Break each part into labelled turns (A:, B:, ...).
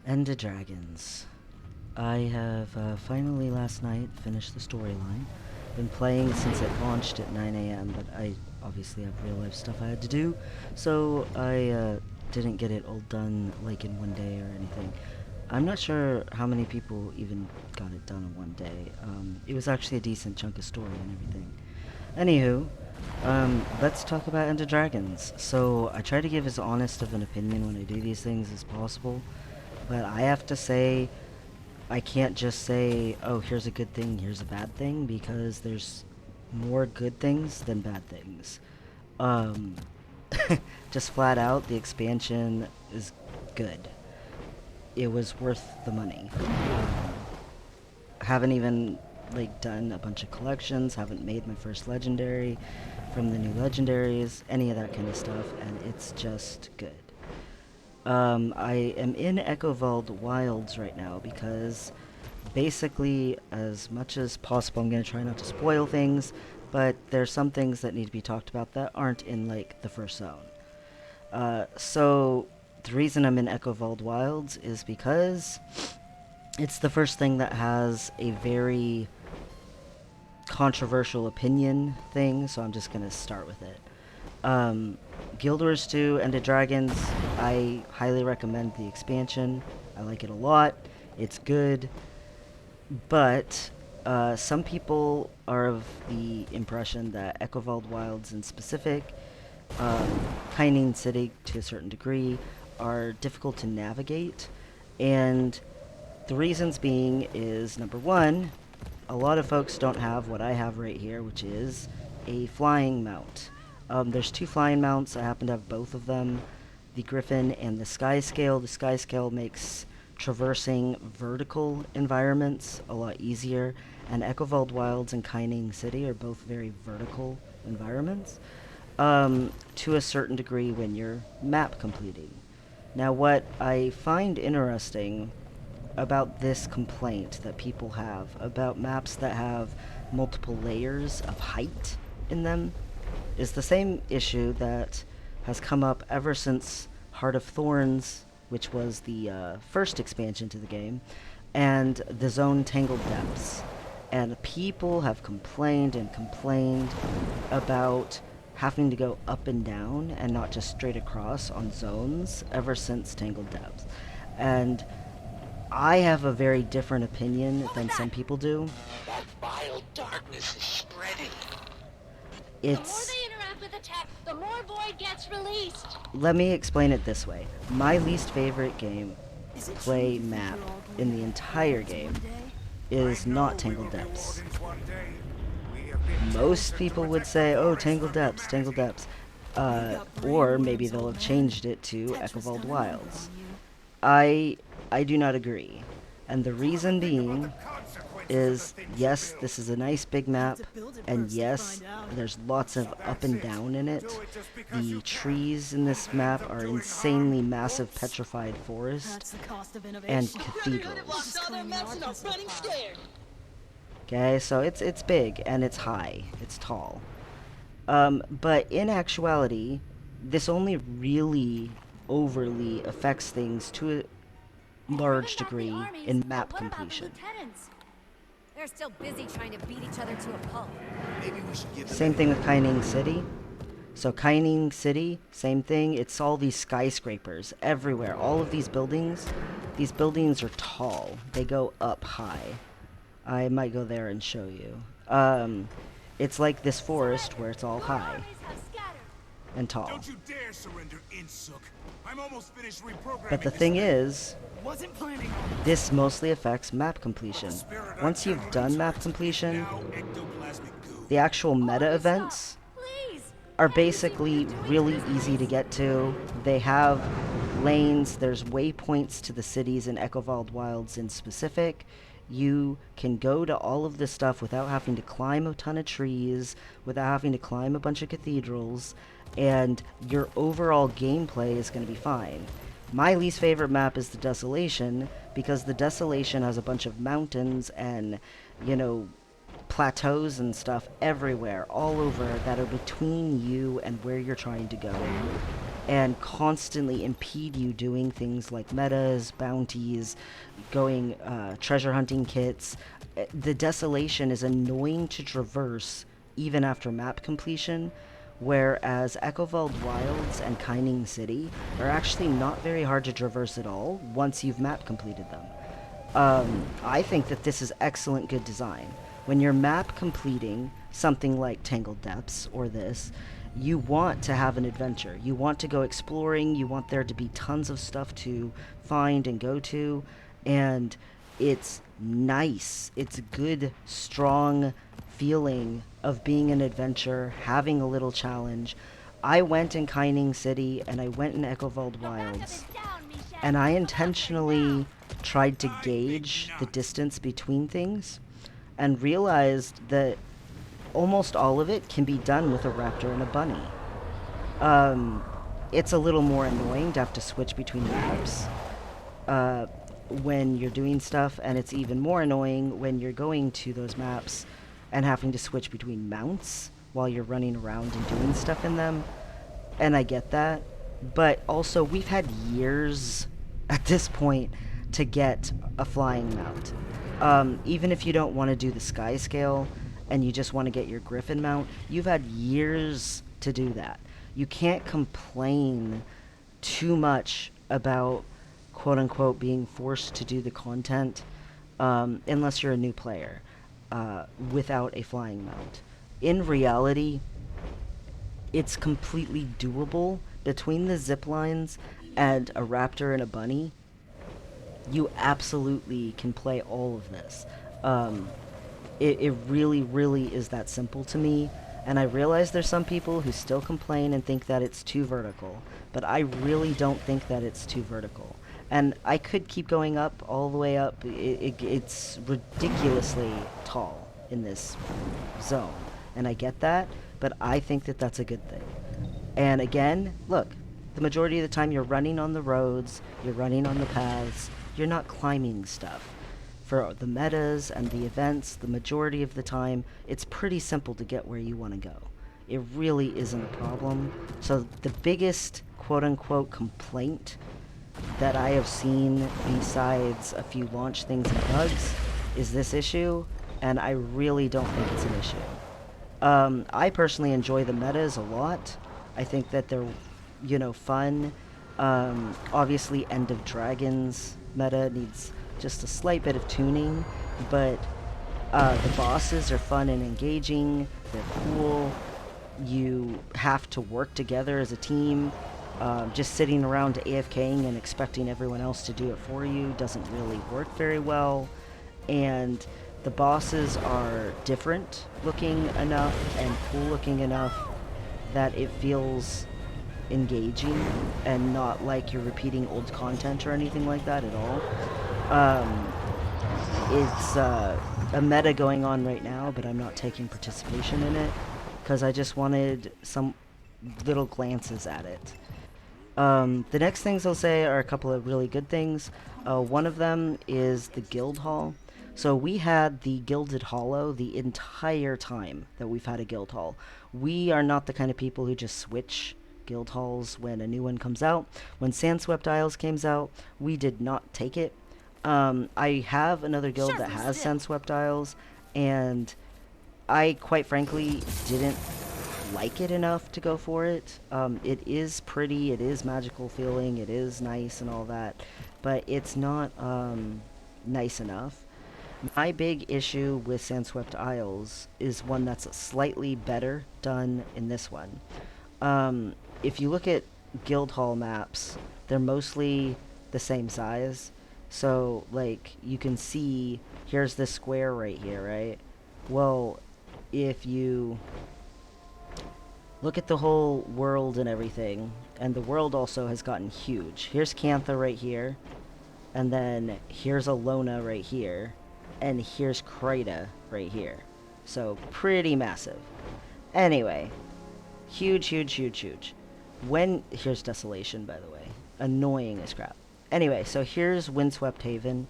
A: Ender Dragons. I have finally last night finished the storyline. Been playing since it launched at 9 a.m., but I obviously have real life stuff I had to do, so I didn't get it all done like in one day or anything. I'm not sure how many people even got it done in one day. It was actually a decent chunk of story and everything. Anywho, let's talk about Ender Dragons. So I try to give as honest of an opinion when I do these things as possible, but I have to say I can't just say, oh, here's a good thing, here's a bad thing, because there's more good things than bad things. Um, just flat out, the expansion is good. It was worth the money. Haven't even like done a bunch of collections, haven't made my first legendary from the new legendaries, any of that kind of stuff, and it's just good. I am in Echovald Wilds right now because basically, as much as possible, I'm going to try not to spoil things, but there's some things that need to be talked about that aren't in, like, the first zone. So, the reason I'm in Echovald Wilds is because it's the first thing that has a very controversial opinion thing, so I'm just going to start with it. Guild Wars 2 Ender Dragons, I highly recommend the expansion. I like it a lot. It's good. But some people are of the impression that Echovald Wilds in specific, Kynene City to a certain degree, are difficult to navigate. And the reasons being is, number one, a lot of folks don't have what I have right here, which is a flying mount. There's two flying mounts. I happen to have both of them, the Griffin and the Sky Scale. The Sky Scale makes traversing vertical environments a lot easier, and Echovald Wilds and Kynene City are both very vertical environments, to a certain degree when you're map completing. Now, what I find interesting about this complaint that people have about maps that have multiple layers of height in them is the same issue that has come up ever since Heart of Thorns, which was the first expansion to the game, and the Zone Tangled Depths. And people have complained and complained about having to go up and down and not just straight across on zones ever since Tangled Depths. And I have a very different opinion than some people do.
B: That vile darkness is spreading.
C: The more
A: It's
C: they interact with the tech, the more void gets released.
A: Let me explain it this way. My least favorite game play map in the entire game is not Tangled Depths. Most people would say, oh, Tangled Depths, Tangled Depths. Or maybe they'll have changed it to Echovald Wilds. I do not agree. And the reason being is, yes, this is a nice big map, and yes, there's lots of up and down in it. The trees in this map are insanely massive petrified forest and cathedrals. Okay, so it's big and it's high, it's tall. But in actuality, this only really overly affects things to a large degree in map completion.
D: They're still busy trying to beat each other to a pulp.
B: Maybe we should give
A: Same thing with Kynene City. So Kynene City, same thing. It's all these skyscrapers everywhere. All of these buildings are tall. They go up high. I might go there and show you. It's like this forest where it's all high and tall.
B: Don't you dare surrender, Insuk. I'm almost finished reprogramming.
A: But the thing is,
B: wasn't planning on
A: this mostly affects map completion. Once you've done map completion,
B: now ectoplasmic goo.
A: the actual meta events are basically really easy to get to. They have lanes, there's waypoints to the cities in Echovald Wilds in specific. You can go to all of this stuff without having to climb a ton of trees, without having to climb a bunch of cathedrals, and your overall gameplay is going to be fine. My least favorite map is the Desolation, because the Desolation has a bunch of mountains and, you know, plateaus and stuff everywhere, all over, that are between you and where you're trying to go. and constantly impede you doing things like metas, bounties, going treasure hunting kits. The desolation is annoying to traverse even after map completion, whereas Echoveld Wilds and Kyning City are actually not very hard to traverse at all once you've map completed them. I think that this is excellent good design. When you're map completing something like Tangled Depths or this, you want to have an adventure. You want to go exploring, you want there to be tons of stuff to find and go to, and it's nice. It's a good, strong feeling of being an adventure, having a little challenge. I went in Kyning City and I went in Echoveld Wilds, and I intentionally tried to gauge the distance between things and realized that almost all of it can be done with a raptor and a bunny. It's a little more annoying to have to switch between maps when you're doing stuff, and it's even more annoying when you're going to those maps and having to switch between mounts while you're running around and doing stuff in them. And I get that, but also we've had years at this point to get a flying mount. Even if you don't want to do the sky scale and you just want to get your griffin mount, you've had years to do that. You can't complain too much about quote unquote being forced to do the content unless you're a new player without a flying mount. In reality, it's completely doable. Between the zip lines and a raptor and a bunny, you absolutely can play all of this. It really, really is that simple to me. And I realize there's some people who still complain and think that it's too vertical, but I really don't think that it's too vertical. And I could keep going up, all the way up. It's ridiculously tall in this zone, and I get that, but I think that that's a good thing. And again, look, the majority of the time you're running on the roads, you're running on the paths, you're not climbing stuff. For the metas and the events, the majority of the time, it's pretty simple to get where you want to go. It really isn't a problem. So the biggest quote-unquote complaint that I have seen, besides a few launch things and bugs, is this issue, and I really don't think it's an issue. I personally enjoy the metas a lot. I think that they're, fun. Obviously, End of Dragons meta needs just a slight bit of tuning, but the bosses are fun and engaging. They're cool. You have to work together as a team. Just sitting around AFKing and expecting everyone else to do it for you doesn't really work very well. And the bosses are different looking enough and cool looking enough that it feels engaging and not like you're repeating old content or anything like that at all. It's a meta going on right now, but I'm not taking participation in it because I just wanted some little glances at it. The next things I'll say are a couple of really good things. One of them is the guild hall. So we had the Gilded Hollow the entire time that we've had a guild hall. We are not the kind of people who just switch guild halls when a new one comes out. When Windswept Isles came out, we did not take it. I have another guild that has Windswept Isles, and I quite frankly didn't like it enough to go for it. It is pretty, it is magical feeling, it is nice and all that, but it's not nice enough. My big issue with Windswept Isles is one that's slightly better done in this one. If you look at guild hall maps, they're mostly the same size. So, like, you can see, here's this square right here, right? Well, if you look at the whole world and everything, and the world also has gotten huge. Here's Cantha right here, and then here's Alona right here, and here's Krita right here. So, pretty massive. Anyway, huge, huge, huge, huge. Here's Desolation, by the way. Annoying as crap. Anyway, so here's Windswept Haven.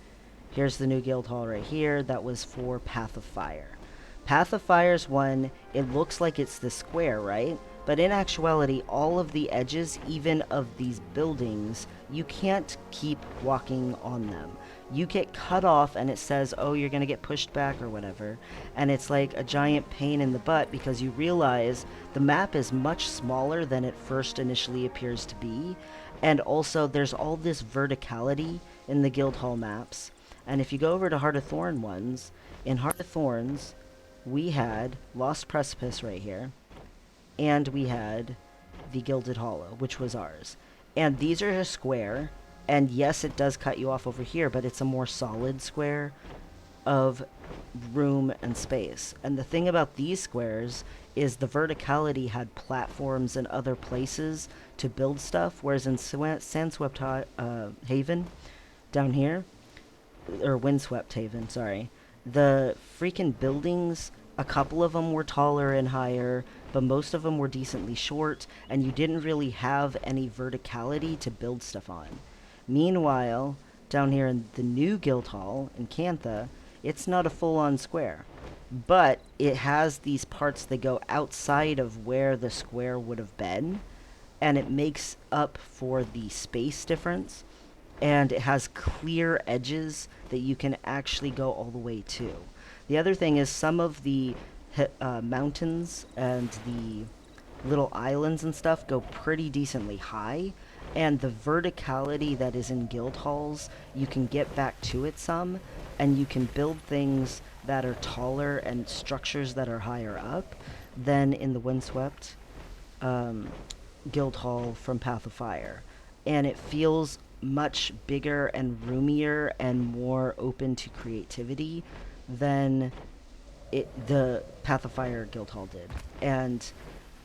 A: Here's the new guild hall right here. That was for Path of Fire. Path of Fire's one, it looks like it's the square, right? But in actuality, all of the edges, even of these buildings, you can't keep walking on them. You get cut off and it says, oh, you're going to get pushed back or whatever. And it's like a giant pain in the butt because you realize the map is much smaller than it first initially appears to be. And also, there's all this verticality in the Guildhall maps. And if you go over to Heart of Thorn ones, in Heart of Thorns, we had Lost Precipice right here, and we had the Gilded Hollow, which was ours. And these are a square, and yes, it does cut you off over here, but it's a more solid square of room and space. And the thing about these squares is the verticality had platforms and other places to build stuff, whereas in Sandswept Haven, down here, or Windswept Haven, sorry, the freaking buildings, a couple of them were taller and higher, but most of them were decently short, and you didn't really have any verticality to build stuff on. Meanwhile, down here in the new Guildhall in Cantha, it's not a full-on square, but it has these parts that go outside of where the square would have been, and it makes up for the space difference, and it has clear edges that you can actually go all the way to. The other thing is some of the mountains and the little islands and stuff go pretty decently high, and the verticality that is in guild halls, you can get back to it some, and you can build things that are taller and structures that are higher up than in the Windswept guild hall from Path of Fire. And it feels much bigger and roomier and more open to creativity than the Path of Fire Guildhall did. And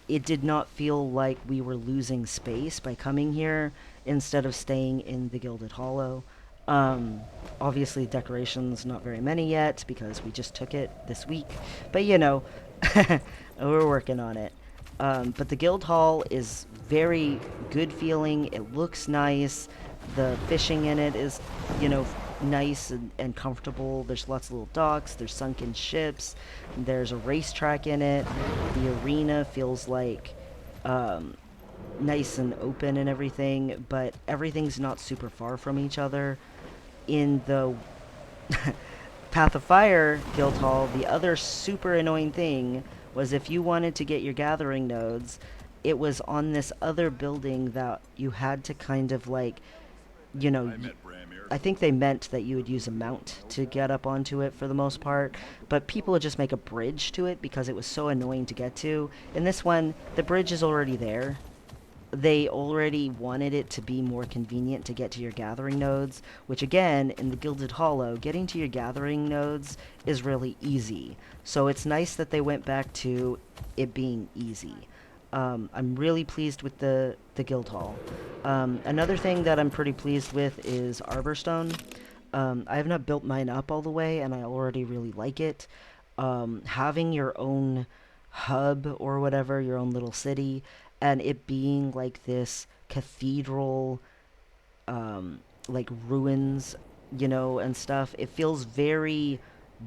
A: it did not feel like we were losing space by coming here instead of staying in the Gilded Hollow. Obviously decorations, not very many yet because we just took it this week. But you know, we're working on it. But the guild hall is very good feeling. It looks nice. The fishing in it is, you know, nice and comfortable. There's lots of little docks. There's sunken ships. There's a racetrack in it. The arena feels like nice and open and everything, but everything's not super far from each other. In the Path of Fire Guildhall, the other super annoying thing was if you wanted to get your gathering nodes, it was on this other building that you had to kind of like, you know, I think they meant that you would use a mount to get up onto it for the most part, but people would just make a bridge to it because it was so annoying to get to. In this one, the bridge is already there. They already wanted it to be more convenient to get to your gathering nodes, which again, in the Gilded Hollow, getting to your gathering nodes is really easy. So it's nice that they went back to it being easy. I'm really pleased with the guild hall. Another thing that I'm pretty pleased with is Arborstone. I have not built mine up all the way, and I already really like it. Having your own hub or whatever, your own little city, and it being like this cathedral, like ruins, you know, and stuff, it feels very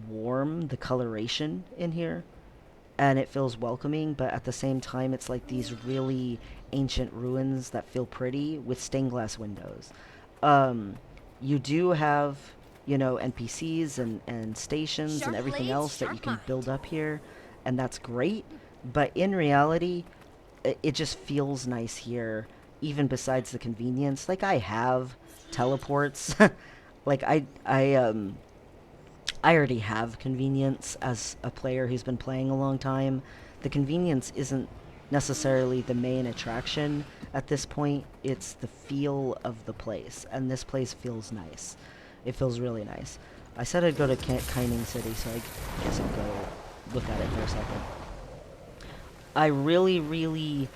A: warm, the coloration in here. And it feels welcoming, but at the same time, it's like these really ancient ruins that feel pretty with stained glass windows. You do have, you know, NPCs and stations
D: Sharp
A: and everything
D: blades,
A: else that you
D: sharp
A: can
D: mind.
A: build up here, and that's great. But in reality, it just feels nice here, even besides the convenience. Like, I have teleports. Like, I already have convenience as a player who's been playing a long time. The convenience isn't necessarily the main attraction at this point. It's the feel of the place, and this place feels nice. It feels really nice. I said I'd go to Kining City, so I guess I'll go look at it for a second. I really, really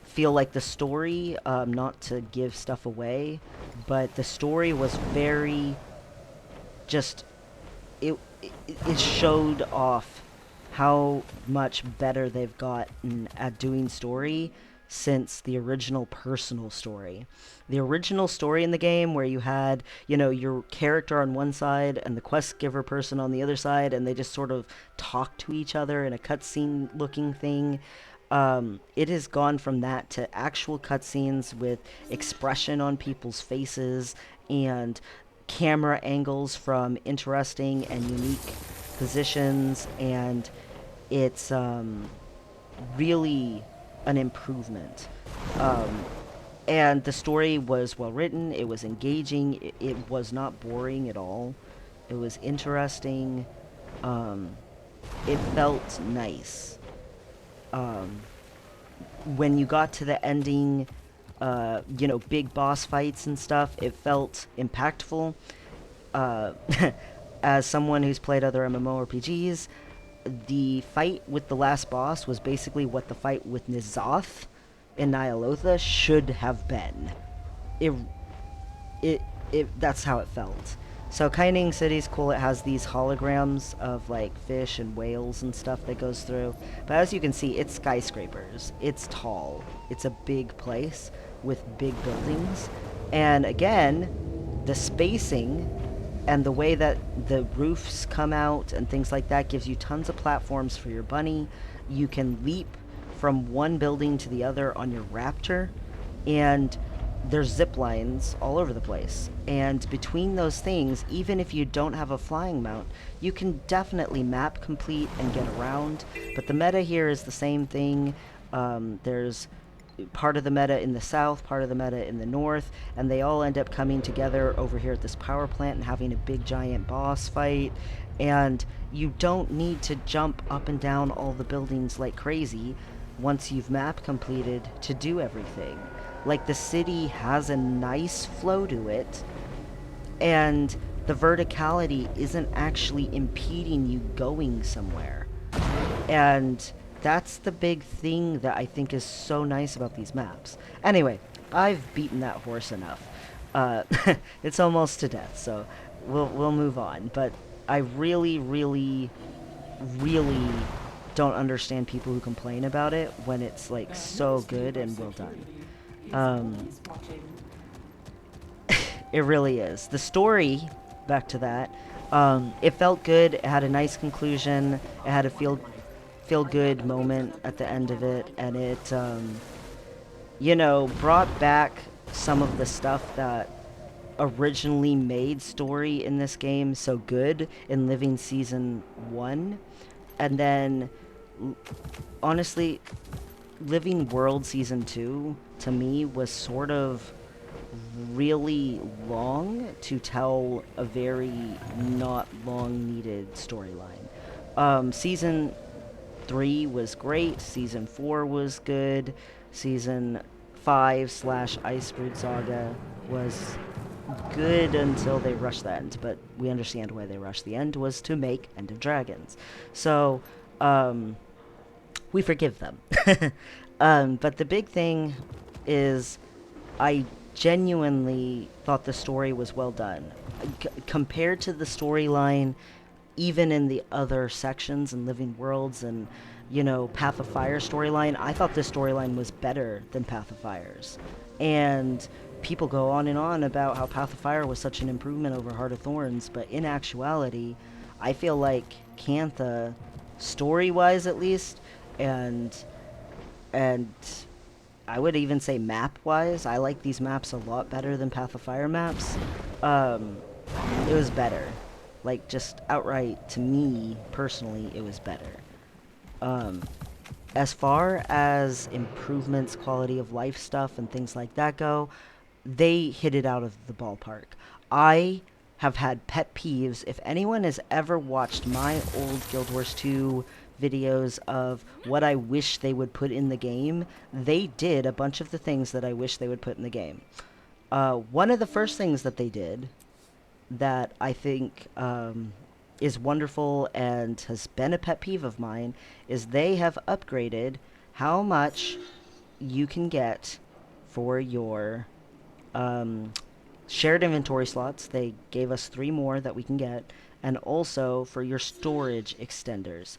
A: feel like the story, not to give stuff away, but the story was very just it showed off how much better they've gotten at doing story since the original personal story. The original story in the game where you had, you know, your character on one side and the quest giver person on the other side, and they just sort of talk to each other in a cutscene looking thing. It has gone from that to actual cutscenes with expression on people's faces and camera angles from interesting and unique positions, and it's really an improvement. Um, and the story was well written, it was engaging, it was not boring at all. It was interesting. Um, it felt nice. Um, when you got to the ending, big boss fights and stuff, it felt impactful. Uh, as someone who's played other MMORPGs, the fight with the last boss was basically what the fight with Nizoth in Nyalotha should have been. It, that's how it felt. So Kaining City's cool. It has these holograms of like fish and whales and stuff that goes through. But as you can see, it's skyscrapers. It's tall. It's a big place with big buildings. And again, the spacing and the way that the roofs come out and things like that gives you tons of platforms for your bunny. You can leap from one building to the other on your raptor, and there's zip lines all over the place. And between those things, even if you don't have a flying mount, you can definitely map complete and get around. But the meta here is the same thing. There's part of the meta in the south, part of the meta in the north, and they all end up coming together over here at this power plant and having a big giant boss fight. And you don't need to jump up and down all the buildings like crazy once you've map completed to do everything. Like, the city has a nice flow to it, and the verticality isn't actually impeding you going somewhere. And that's the big thing that I think is so nice about these maps. Anyway, I've beaten that horse enough. It's almost to death, so we'll move on. But I really, really, really don't understand people who complain about it when it's like so good and well done. It really is. The story, back to that, it felt good. It had a nice conclusion. It had a feel good moment at the end of it, and it brought back some of the stuff that originally made story in this game so good in Living Season 1. And then honestly, Living World Season 2 to me was sort of really long to tell a very not long needed storyline. Season 3 was great, Season 4 was good, Season 5 / Icebrood Saga was good until they rushed the end, but we understand why they rushed the end was to make End of Dragons. So, we forgive them. But the big thing is I genuinely thought the story was well done. Compared to the storyline, even in the other sections and Living Worlds and, Path of Fire storyline, I thought this storyline was better than Path of Fire's. And people go on and on about how Path of Fire was such an improvement over Heart of Thorns, but in actuality, I feel like Cantha, story-wise at least, and I would even say map-wise, I like these maps a lot better than Path of Fire maps. It was better. Like, just outright, to me, personally, it was better. As far as improvements, quality of life stuff, and things like that go, they hit it out of the ballpark. I have had pet peeves. If anyone has ever watched my old Guild Wars 2 videos of what I wish they would put in the game, they did a bunch of the things that I wish they would put in the game. One of the first things that they did that I think is wonderful and has been a pet peeve of mine is they have upgraded how much you can get for your shared inventory slots. They gave us 3 more that we can get, and also for your storage extenders.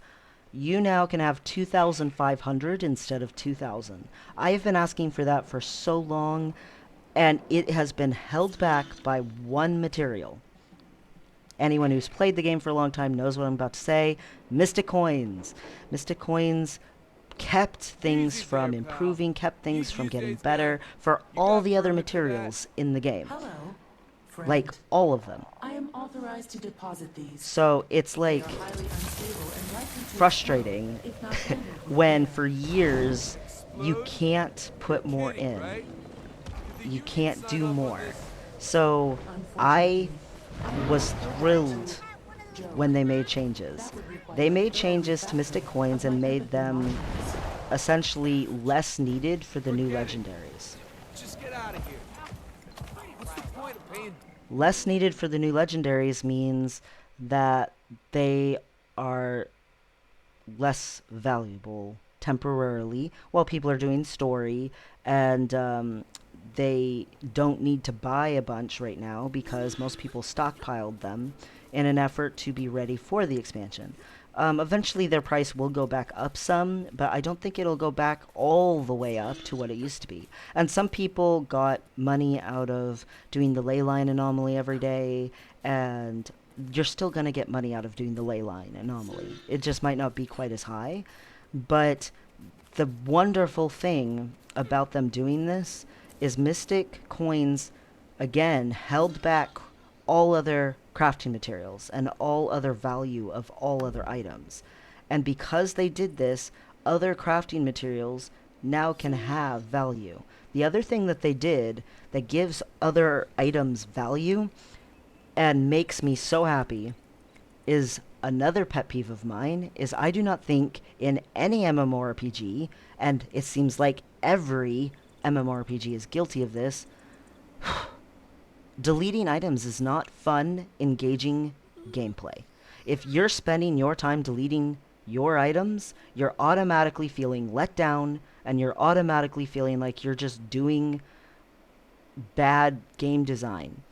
A: You now can have 2,500 instead of 2,000. I have been asking for that for so long, and it has been held back by one material. Anyone who's played the game for a long time knows what I'm about to say. Mystic Coins. Mystic Coins kept things
B: Easy
A: from
B: there, pal.
A: improving, kept things from
B: You
A: getting
B: say it's
A: better
B: got-
A: for
B: you
A: all
B: got
A: the other
B: permit for that?
A: materials in the game.
E: Hello, friend.
A: Like, all of them.
E: I am authorized to deposit these.
A: So it's
E: They
A: like
E: are highly unstable and likely to
A: frustrating
E: explode if not handled with
A: when
E: care.
A: for years you
B: Explode?
A: can't put
B: You're
A: more
B: kidding,
A: in.
B: right? Did the
A: You
B: union
A: can't
B: sign
A: do
B: off on
A: more.
B: this?
A: So I
E: Unfortunately,
A: was thrilled
E: Joe,
A: when they made changes.
E: that would require
A: They made
E: a thorough
A: changes to
E: refactoring
A: Mystic Coins
E: of
A: and
E: my
A: made
E: empathy
A: them
E: modules.
A: essentially less needed for the new
B: Forget it.
A: legendaries.
B: Just get out of here. What's the point of paying?
A: Less needed for the new legendaries means that they are less valuable temporarily while people are doing story, and they don't need to buy a bunch right now because most people stockpiled them in an effort to be ready for the expansion. Eventually their price will go back up some, but I don't think it'll go back all the way up to what it used to be. And some people got money out of doing the ley line anomaly every day, and you're still going to get money out of doing the ley line anomaly. It just might not be quite as high. But the wonderful thing about them doing this is Mystic Coins, again, held back all other crafting materials and all other value of all other items. And because they did this, other crafting materials now can have value. The other thing that they did that gives other items value and makes me so happy is another pet peeve of mine is I do not think in any MMORPG, and it seems like every MMORPG is guilty of this, deleting items is not fun, engaging gameplay. If you're spending your time deleting your items, you're automatically feeling let down, and you're automatically feeling like you're just doing bad game design.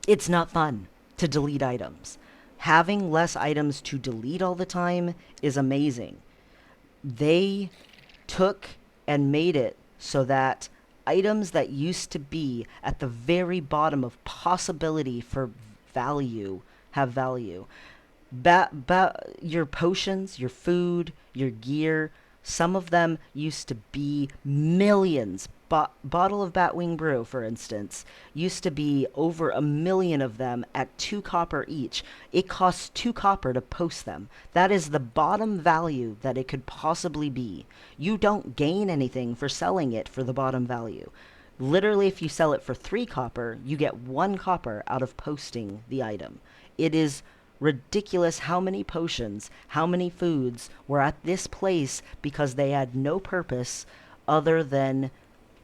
A: It's not fun to delete items. Having less items to delete all the time is amazing. They took and made it so that items that used to be at the very bottom of possibility for value have value. Your potions, your food, your gear, some of them used to be millions. Bottle of Batwing Brew, for instance, used to be over 1,000,000 of them at 2 copper each. It costs 2 copper to post them. That is the bottom value that it could possibly be. You don't gain anything for selling it for the bottom value. Literally, if you sell it for 3 copper, you get 1 copper out of posting the item. It is ridiculous how many potions, how many foods were at this place because they had no purpose other than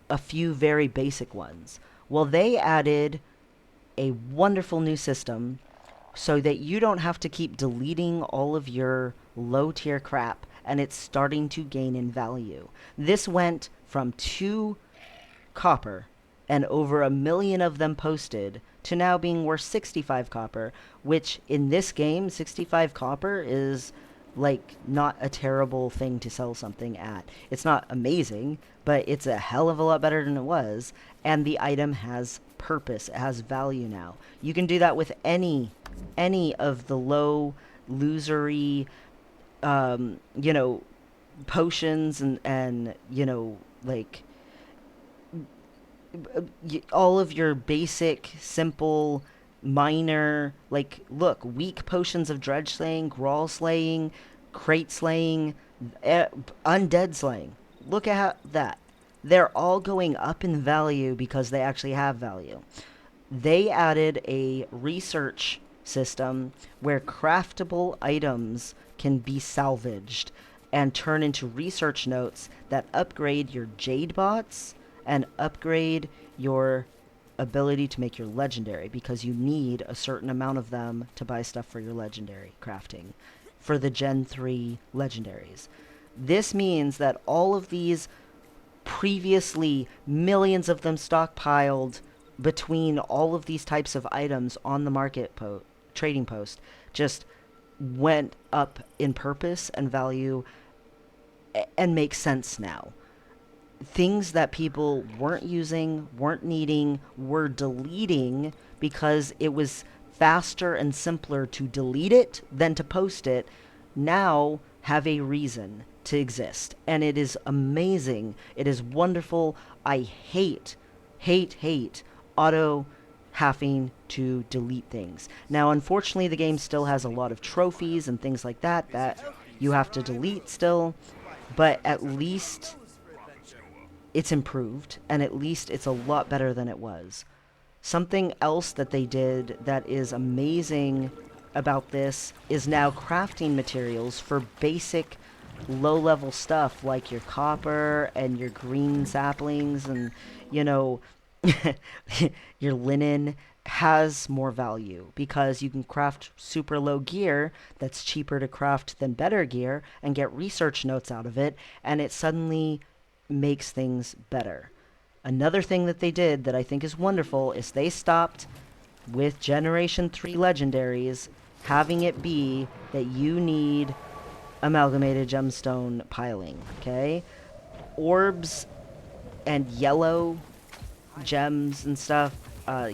A: a few very basic ones. Well, they added a wonderful new system so that you don't have to keep deleting all of your low tier crap, and it's starting to gain in value. This went from 2 copper and over 1,000,000 of them posted to now being worth 65 copper, which in this game, 65 copper is like not a terrible thing to sell something at. It's not amazing, but it's a hell of a lot better than it was, and the item has purpose. It has value now. You can do that with any of the low losery potions and like all of your basic simple minor, like, look, weak potions of dredge slaying, grawl slaying, crate slaying, undead slaying. Look at that. They're all going up in value because they actually have value. They added a research system where craftable items can be salvaged and turn into research notes that upgrade your jade bots and upgrade your ability to make your legendary, because you need a certain amount of them to buy stuff for your legendary crafting for the Gen 3 legendaries. This means that all of these previously millions of them stockpiled between all of these types of items on the market trading post just went up in purpose and value and make sense now. Things that people weren't using, weren't needing, were deleting because it was faster and simpler to delete it than to post it, now have a reason. to exist, and it is amazing. It is wonderful. I hate auto having to delete things. Now, unfortunately, the game still has a lot of trophies and things like that that you have to delete still, but at least it's improved, and at least it's a lot better than it was. Something else that they did that is amazing about this is now crafting materials for basic low-level stuff like your copper and your green saplings and, you know, your linen has more value because you can craft super low gear that's cheaper to craft than better gear and get research notes out of it, and it suddenly makes things better. Another thing that they did that I think is wonderful is they stopped with Generation 3 legendaries having it be that you need amalgamated gemstone piling, okay? Orbs and yellow gems and stuff,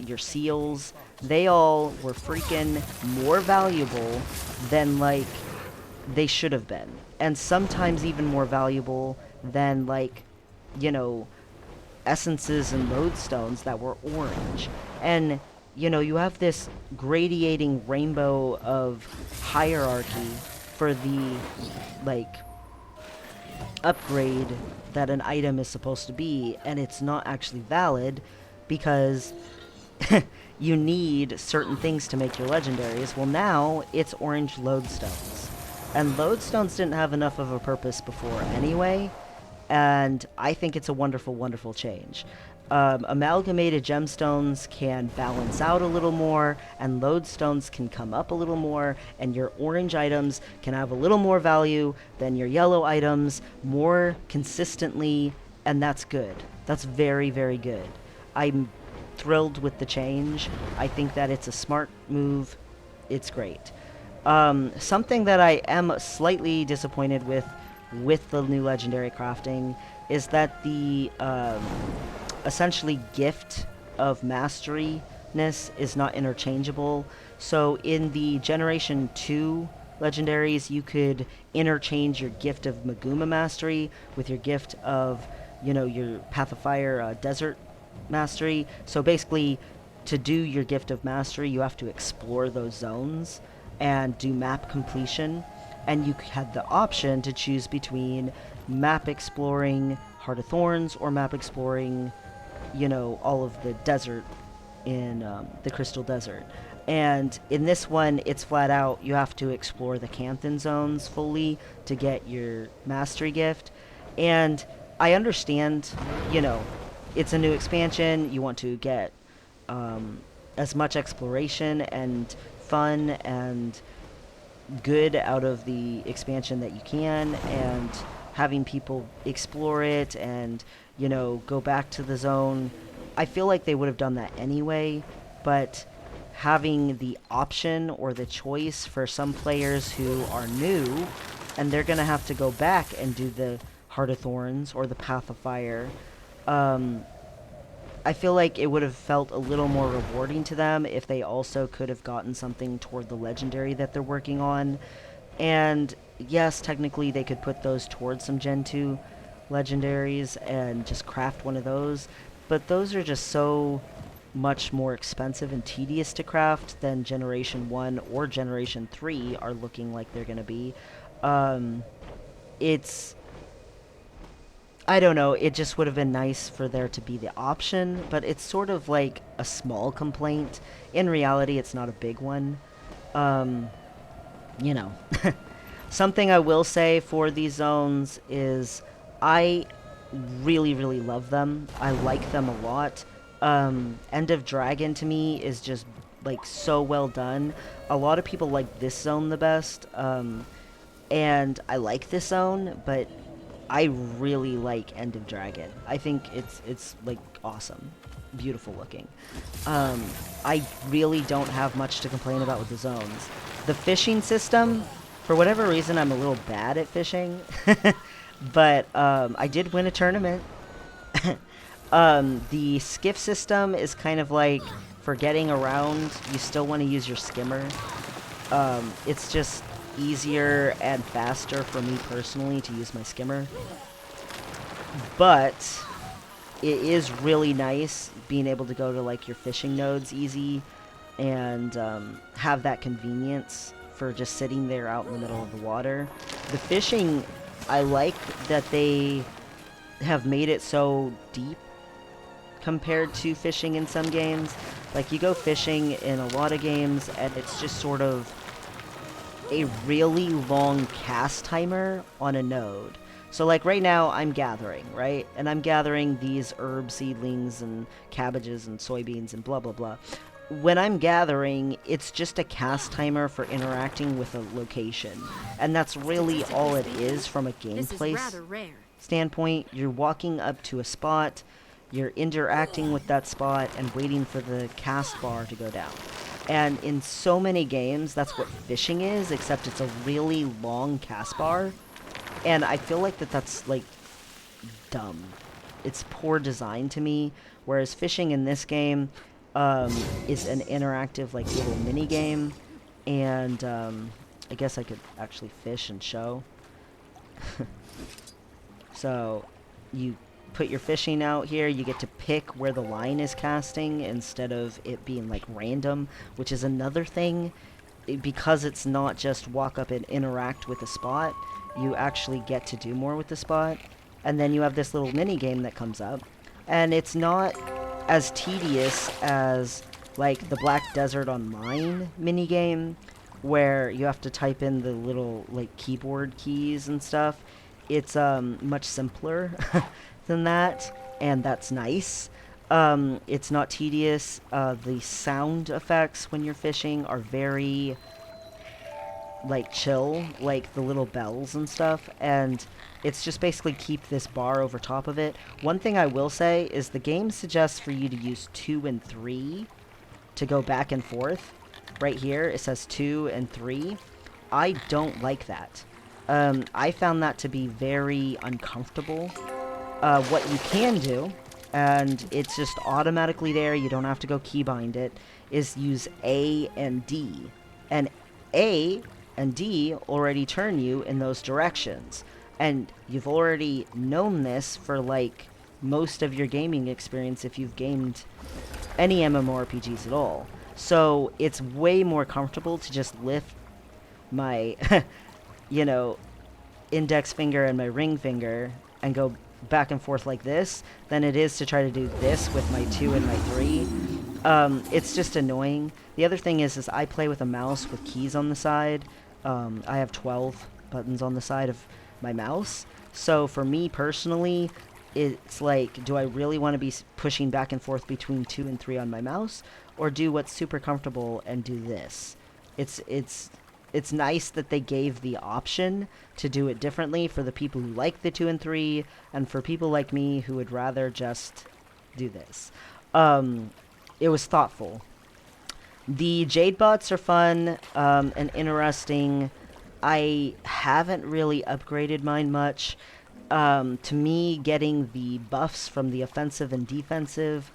A: your seals, they all were freaking more valuable than, like, they should have been. And sometimes even more valuable than, like, you know, essences and lodestones that were orange. And, you know, you have this gradiating rainbow of hierarchy for the, like, upgrade that an item is supposed to be, and it's not actually valid because you need certain things to make your legendaries. Well, now it's orange lodestones. And lodestones didn't have enough of a purpose before anyway, and I think it's a wonderful, wonderful change. Amalgamated gemstones can balance out a little more, and lodestones can come up a little more, and your orange items can have a little more value than your yellow items more consistently, and that's good. That's very, very good. I'm thrilled with the change. I think that it's a smart move. It's great. Something that I am slightly disappointed with the new legendary crafting is that the essentially gift of masteryness is not interchangeable. So in the Generation 2 legendaries, you could interchange your gift of Maguma mastery with your gift of, you know, your Path of Fire desert mastery. So basically, to do your gift of mastery, you have to explore those zones and do map completion. And you had the option to choose between map exploring Heart of Thorns or map exploring, you know, all of the desert in the Crystal Desert. And in this one, it's flat out, you have to explore the Canthan zones fully to get your mastery gift. And I understand, you know, it's a new expansion, you want to get as much exploration and fun and good out of the expansion that you can, and having people explore it and, you know, go back to the zone. I feel like they would have done that anyway, but having the option or the choice for some players who are new and they're gonna have to go back and do the Heart of Thorns or the Path of Fire, I feel like it would have felt a little more rewarding to them if they also could have gotten something toward the legendary that they're working on. And yes, technically they could put those towards some Gen 2 legendaries and just craft one of those, but those are just so much more expensive and tedious to craft than Generation 1 or Generation 3 are looking like they're going to be. It's... I don't know, it just would have been nice for there to be the option, but it's sort of like a small complaint. In reality, it's not a big one. You know. Something I will say for these zones is I really, really love them. I like them a lot. End of Dragon to me is just like so well done. A lot of people like this zone the best, and I like this zone, but I really like End of Dragon. I think it's like awesome, beautiful looking. I really don't have much to complain about with the zones. The fishing system, for whatever reason, I'm a little bad at fishing, but I did win a tournament. The skiff system is kind of like for getting around. You still want to use your skimmer. It's just easier and faster for me personally to use my skimmer. But it is really nice being able to go to like your fishing nodes easy and have that convenience for just sitting there out in the middle of the water. The fishing, I like that they have made it so deep compared to fishing in some games. Like, you go fishing in a lot of games and it's just sort of a really long cast timer on a node. So like right now I'm gathering, right? And I'm gathering these herb seedlings and cabbages and soybeans and blah blah blah. When I'm gathering, it's just a cast timer for interacting with a location. And that's really all it is from a
D: This is
A: gameplay
D: rather rare.
A: standpoint. You're walking up to a spot, you're interacting with that spot, and waiting for the cast bar to go down. And in so many games, that's what fishing is, except it's a really long cast bar. And I feel like that's, like, dumb. It's poor design to me, whereas fishing in this game is an interactive, like, little mini game. And I guess I could actually fish and show. So, you put your fishing out here, you get to pick where the line is casting instead of it being like random, which is another thing. Because it's not just walk up and interact with the spot, you actually get to do more with the spot. And then you have this little mini game that comes up, and it's not as tedious as like the Black Desert Online mini game, where you have to type in the little like keyboard keys and stuff. It's much simpler than that, and that's nice. It's not tedious. The sound effects when you're fishing are very like chill, like the little bells and stuff, and it's just basically keep this bar over top of it. One thing I will say is the game suggests for you to use 2 and 3 to go back and forth. Right here it says 2 and 3. I don't like that. I found that to be very uncomfortable. What you can do, and it's just automatically there, you don't have to go keybind it, is use A and D. And A and D already turn you in those directions. And you've already known this for like most of your gaming experience if you've gamed any MMORPGs at all. So it's way more comfortable to just lift my, you know, index finger and my ring finger and go back and forth like this than it is to try to do this with my 2 and my 3. It's just annoying. The other thing is I play with a mouse with keys on the side. I have 12 buttons on the side of my mouse. So for me personally, it's like, do I really want to be pushing back and forth between 2 and 3 on my mouse, or do what's super comfortable and do this? It's nice that they gave the option to do it differently for the people who like the 2 and 3, and for people like me who would rather just do this. It was thoughtful. The Jade bots are fun and interesting. I haven't really upgraded mine much. To me, getting the buffs from the offensive and defensive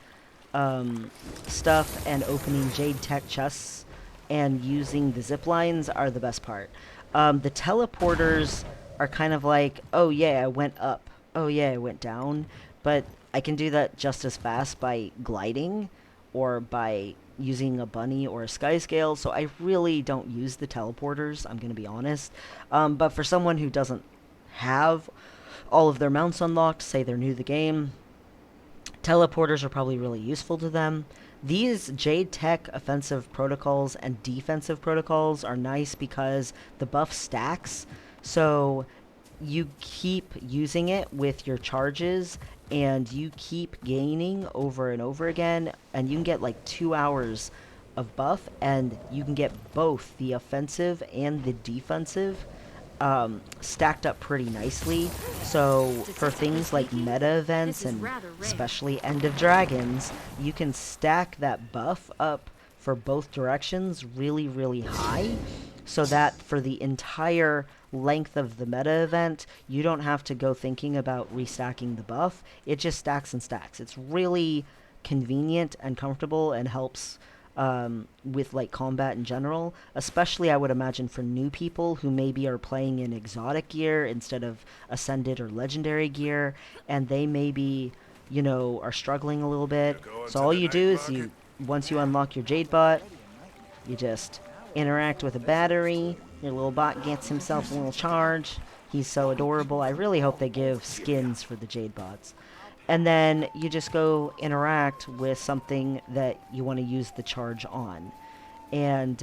A: stuff and opening Jade Tech chests and using the zip lines are the best part. The teleporters are kind of like, oh yeah, I went up. Oh yeah, I went down. But I can do that just as fast by gliding or by using a bunny or a sky scale. So I really don't use the teleporters, I'm going to be honest. But for someone who doesn't have all of their mounts unlocked, say they're new to the game, teleporters are probably really useful to them. These Jade Tech offensive protocols and defensive protocols are nice because the buff stacks, so you keep using it with your charges and you keep gaining over and over again, and you can get like 2 hours of buff, and you can get both the offensive and the defensive stacked up pretty nicely. So for things like meta events and especially End of Dragons, you can stack that buff up for both directions really, really high, so that for the entire length of the meta event, you don't have to go thinking about restacking the buff. It just stacks and stacks. It's really convenient and comfortable and helps with like combat in general, especially I would imagine for new people who maybe are playing in exotic gear instead of ascended or legendary gear, and they maybe, you know, are struggling a little bit. So all you do is once you unlock your Jade bot, you just interact with a battery, your little bot gets himself a little charge. He's so adorable. I really hope they give skins for the Jade bots. And then you just go interact with something that you want to use the charge on. And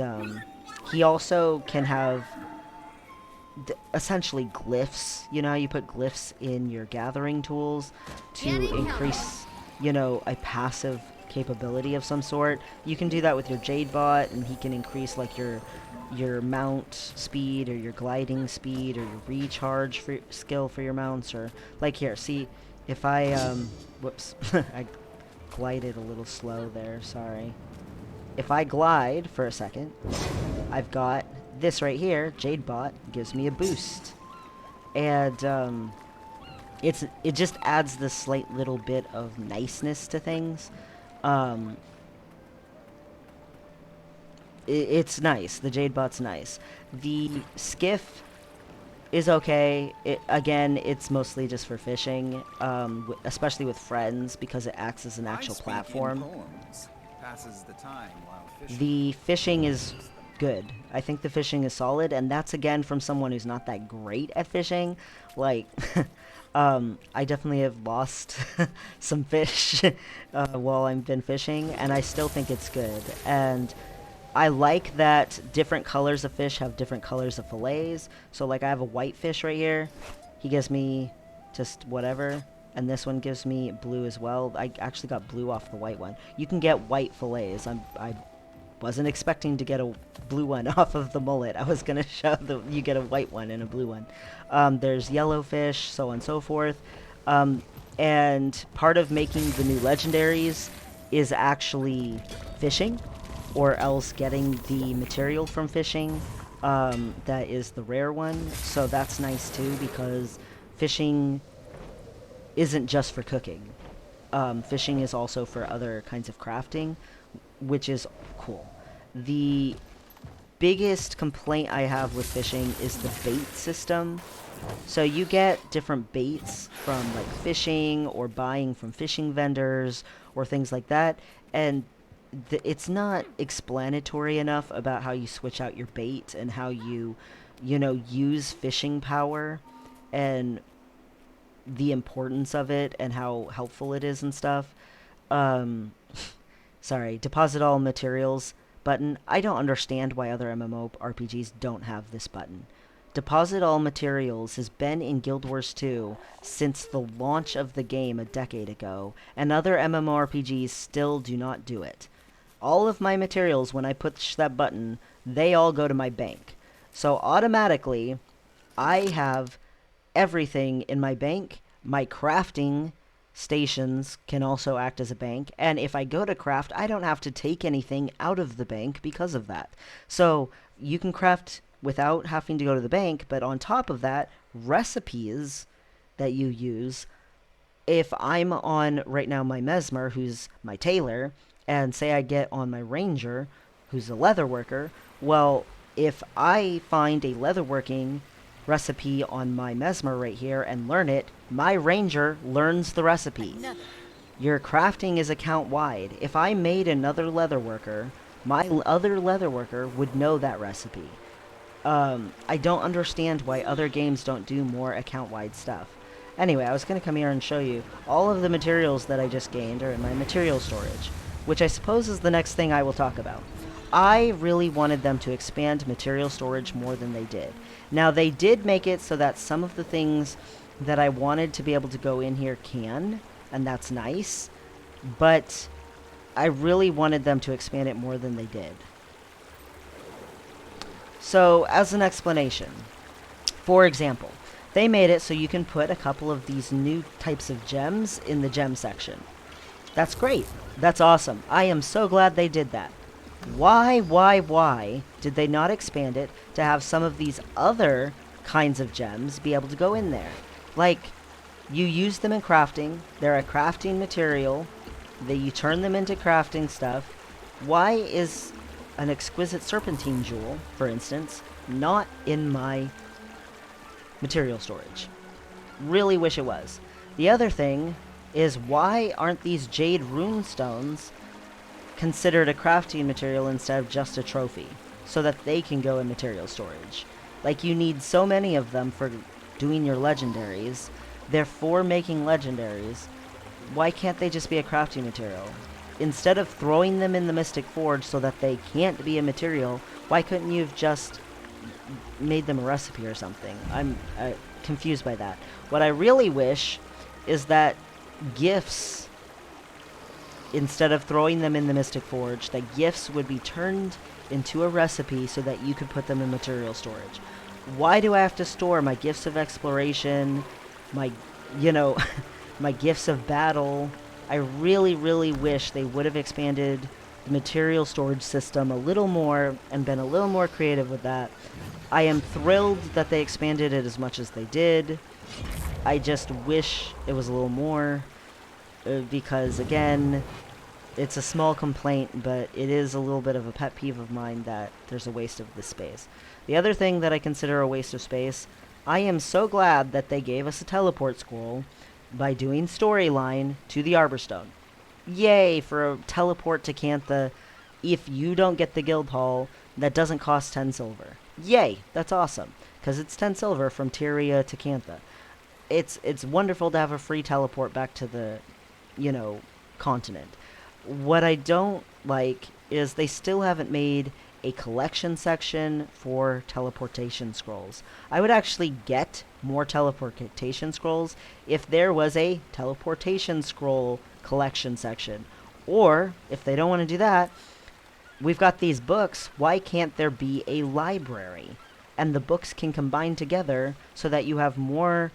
A: he also can have essentially glyphs. You know how you put glyphs in your gathering tools to increase, you know, a passive capability of some sort. You can do that with your Jade bot, and he can increase like your mount speed or your gliding speed or your recharge skill for your mounts, or like here, see if I whoops, I glided a little slow there, sorry. If I glide for a second, I've got this right here, Jade bot gives me a boost. And it just adds this slight little bit of niceness to things. It's nice. The Jade bot's nice. The skiff is okay. Again, it's mostly just for fishing, especially with friends, because it acts as an actual platform.
B: Passes the time while fishing.
A: The fishing is good. I think the fishing is solid, and that's again from someone who's not that great at fishing. Like, I definitely have lost some fish while I've been fishing, and I still think it's good. And I like that different colors of fish have different colors of fillets. So like I have a white fish right here. He gives me just whatever. And this one gives me blue as well. I actually got blue off the white one. You can get white fillets. I wasn't expecting to get a blue one off of the mullet. I was going to show that you get a white one and a blue one. There's yellow fish, so on and so forth. And part of making the new legendaries is actually fishing, or else getting the material from fishing. That is the rare one. So that's nice too, because fishing isn't just for cooking. Fishing is also for other kinds of crafting, which is cool. The biggest complaint I have with fishing is the bait system. So you get different baits from like fishing or buying from fishing vendors or things like that, and it's not explanatory enough about how you switch out your bait and how you know, use fishing power and the importance of it and how helpful it is and stuff. Sorry, deposit all materials button. I don't understand why other MMORPGs don't have this button. Deposit all materials has been in Guild Wars 2 since the launch of the game a decade ago, and other MMORPGs still do not do it. All of my materials, when I push that button, they all go to my bank. So automatically, I have everything in my bank. My crafting stations can also act as a bank, and if I go to craft, I don't have to take anything out of the bank because of that. So you can craft without having to go to the bank, but on top of that, recipes that you use, if I'm on right now my Mesmer, who's my tailor, and say I get on my ranger, who's a leather worker, well, if I find a leatherworking recipe on my Mesmer right here and learn it, my ranger learns the recipe. Your crafting is account-wide. If I made another leatherworker, my other leatherworker would know that recipe. I don't understand why other games don't do more account-wide stuff. Anyway, I was going to come here and show you all of the materials that I just gained are in my material storage, which I suppose is the next thing I will talk about. I really wanted them to expand material storage more than they did. Now, they did make it so that some of the things that I wanted to be able to go in here can, and that's nice, but I really wanted them to expand it more than they did. So, as an explanation, for example, they made it so you can put a couple of these new types of gems in the gem section. That's great. That's awesome. I am so glad they did that. Why did they not expand it to have some of these other kinds of gems be able to go in there? Like, you use them in crafting, they're a crafting material, you turn them into crafting stuff, Why is an exquisite serpentine jewel, for instance, not in my material storage? Really wish it was. The other thing is, why aren't these jade rune stones considered a crafting material instead of just a trophy, so that they can go in material storage? Like, you need so many of them for doing your legendaries. They're for making legendaries. Why can't they just be a crafting material? Instead of throwing them in the Mystic Forge so that they can't be a material, why couldn't you have just made them a recipe or something? I'm confused by that. What I really wish is that gifts, instead of throwing them in the Mystic Forge, that gifts would be turned into a recipe so that you could put them in material storage. Why do I have to store my gifts of exploration, my, you know, my gifts of battle? I really, really wish they would have expanded the material storage system a little more and been a little more creative with that. I am thrilled that they expanded it as much as they did. I just wish it was a little more, because, again, it's a small complaint, but it is a little bit of a pet peeve of mine that there's a waste of this space. The other thing that I consider a waste of space, I am so glad that they gave us a teleport scroll by doing storyline to the Arborstone. Yay for a teleport to Cantha if you don't get the guild hall that doesn't cost 10 silver. Yay, that's awesome, because it's 10 silver from Tyria to Cantha. It's wonderful to have a free teleport back to the, you know, continent. What I don't like is they still haven't made a collection section for teleportation scrolls. I would actually get more teleportation scrolls if there was a teleportation scroll collection section. Or, if they don't want to do that, we've got these books. Why can't there be a library? And the books can combine together so that you have more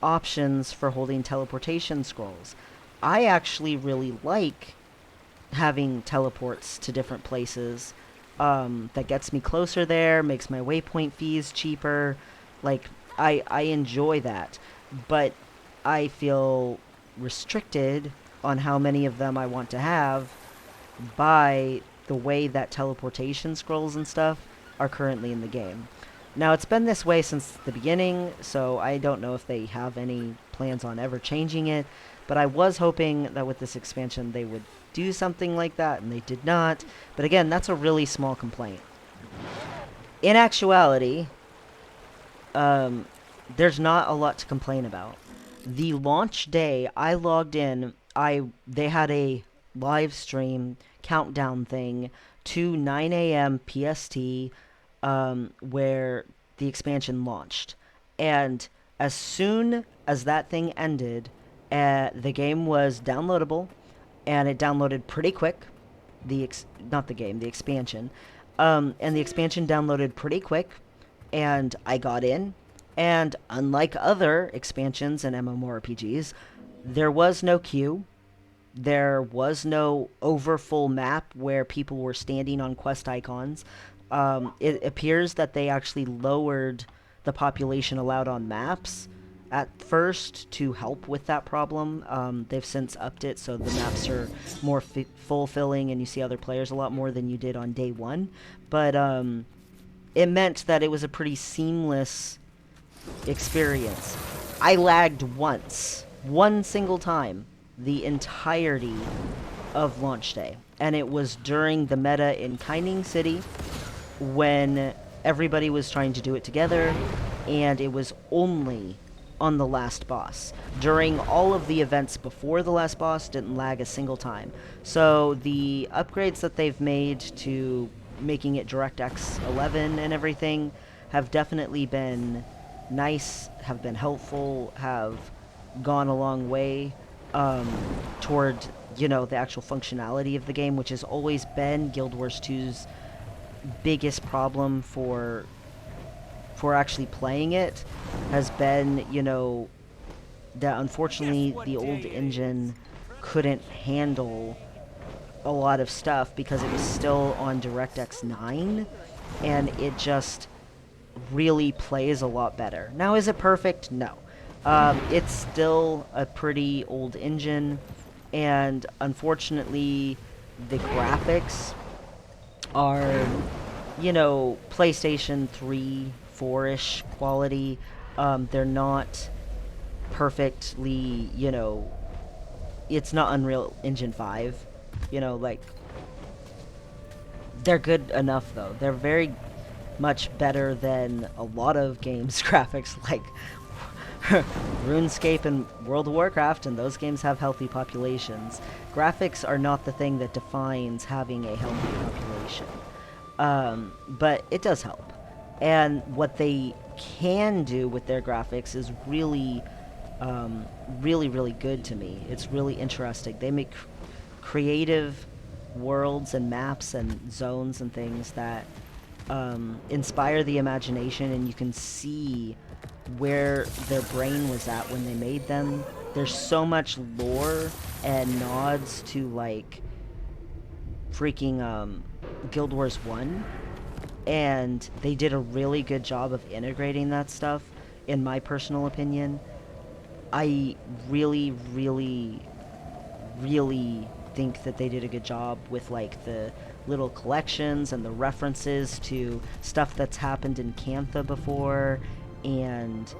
A: options for holding teleportation scrolls. I actually really like having teleports to different places. That gets me closer there, makes my waypoint fees cheaper. Like, I enjoy that. But I feel restricted on how many of them I want to have by the way that teleportation scrolls and stuff are currently in the game. Now, it's been this way since the beginning, so I don't know if they have any plans on ever changing it, but I was hoping that with this expansion they would do something like that, and they did not. But again, that's a really small complaint. In actuality, there's not a lot to complain about. The launch day, I logged in, they had a live stream countdown thing to 9 a.m. PST, where the expansion launched. And as soon as that thing ended, the game was downloadable, and it downloaded pretty quick. The expansion. And the expansion downloaded pretty quick, and I got in, and unlike other expansions and MMORPGs, there was no queue. There was no overfull map where people were standing on quest icons. It appears that they actually lowered the population allowed on maps at first to help with that problem. They've since upped it so the maps are more fulfilling and you see other players a lot more than you did on day one. But it meant that it was a pretty seamless experience. I lagged once, one single time, the entirety of launch day. And it was during the meta in Kaining City when everybody was trying to do it together, and it was only on the last boss. During all of the events before the last boss, didn't lag a single time. So the upgrades that they've made to making it DirectX 11 and everything have definitely been nice, have been helpful, have gone a long way toward, you know, the actual functionality of the game, which has always been Guild Wars 2's biggest problem for actually playing it, has been, you know, that unfortunately the old engine couldn't handle a lot of stuff because it was still on DirectX 9, and it just really plays a lot better. Now, is it perfect? No. It's still a pretty old engine, and unfortunately the graphics are, you know, PlayStation 3, 4-ish quality. They're not perfectly, you know, it's not Unreal Engine 5. You know, like, they're good enough, though. They're very much better than a lot of games' graphics, like RuneScape and World of Warcraft, and those games have healthy populations. Graphics are not the thing that defines having a healthy population. But it does help. And what they can do with their graphics is really, really good to me. It's really interesting. They make creative worlds and maps and zones and things that inspire the imagination, and you can see where their brain was at when they made them. There's so much lore and nods to, like, freaking Guild Wars 1, and they did a really good job of integrating that stuff, in my personal opinion. I really think that they did a good job with, like, the little collections and the references to stuff that's happened in Cantha before, and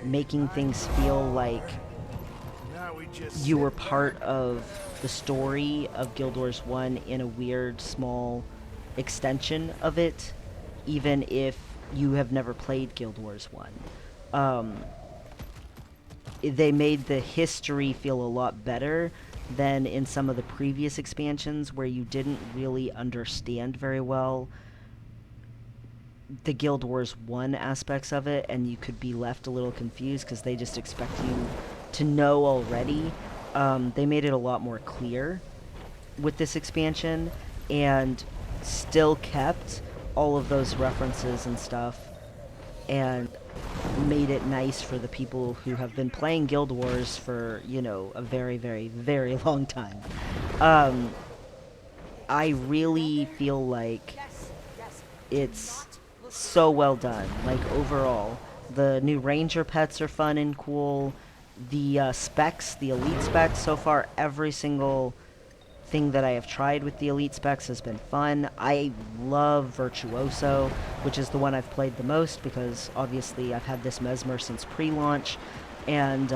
A: making things feel like you were part of the story of Guild Wars 1 in a weird, small extension of it, even if you have never played Guild Wars 1. They made the history feel a lot better than in some of the previous expansions, where you didn't really understand very well the Guild Wars 1 aspects of it, and you could be left a little confused because they just expect you to know already. They made it a lot more clear with this expansion, and still kept all of those references and stuff, and made it nice for the people who have been playing Guild Wars for, you know, a very long time. I really feel like it's so well done. Like, overall, the new ranger pets are fun and cool. The specs, the elite specs, so far every single thing that I have tried with the elite specs has been fun. I love Virtuoso, which is the one I've played the most, because obviously I've had this Mesmer since pre-launch, and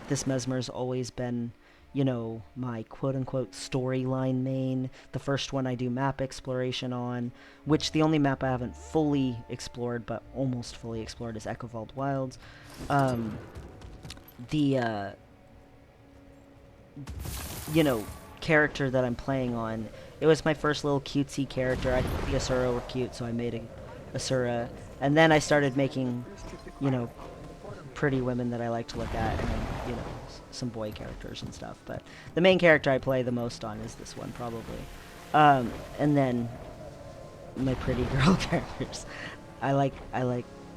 A: this Mesmer's always been, you know, my quote-unquote storyline main. The first one I do map exploration on, which the only map I haven't fully explored, but almost fully explored, is Echovald Wilds. You know, character that I'm playing on, it was my first little cutesy character. I thought the Asura were cute, so I made a Asura, and then I started making, you know, pretty women that I like to look at, and, you know, some boy characters and stuff. But the main character I play the most on is this one, probably. And then my pretty girl characters. I like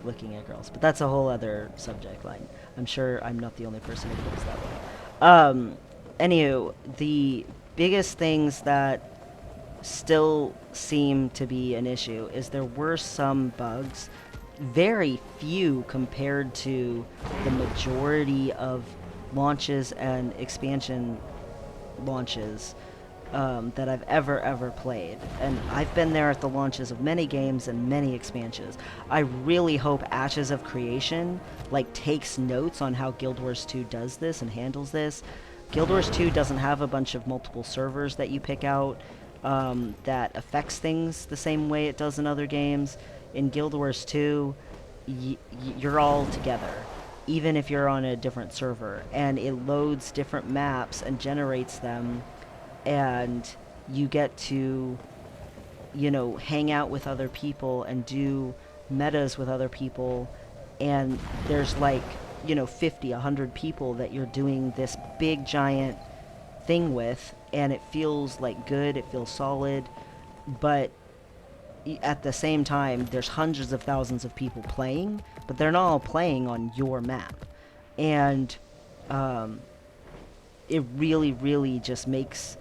A: looking at girls, but that's a whole other subject line. I'm sure I'm not the only person who feels that way. Anywho, the biggest things that still seem to be an issue is there were some bugs, very few compared to the majority of launches and expansion launches that I've ever played. And I've been there at the launches of many games and many expansions. I really hope Ashes of Creation, like, takes notes on how Guild Wars 2 does this and handles this. Guild Wars 2 doesn't have a bunch of multiple servers that you pick out that affects things the same way it does in other games. In Guild Wars 2, you're all together, even if you're on a different server, and it loads different maps and generates them, and you get to, you know, hang out with other people and do metas with other people, and there's, like, you know, 50, 100 people that you're doing this big giant thing with, and it feels like good, it feels solid, but at the same time there's hundreds of thousands of people playing, but they're not all playing on your map, and it really just makes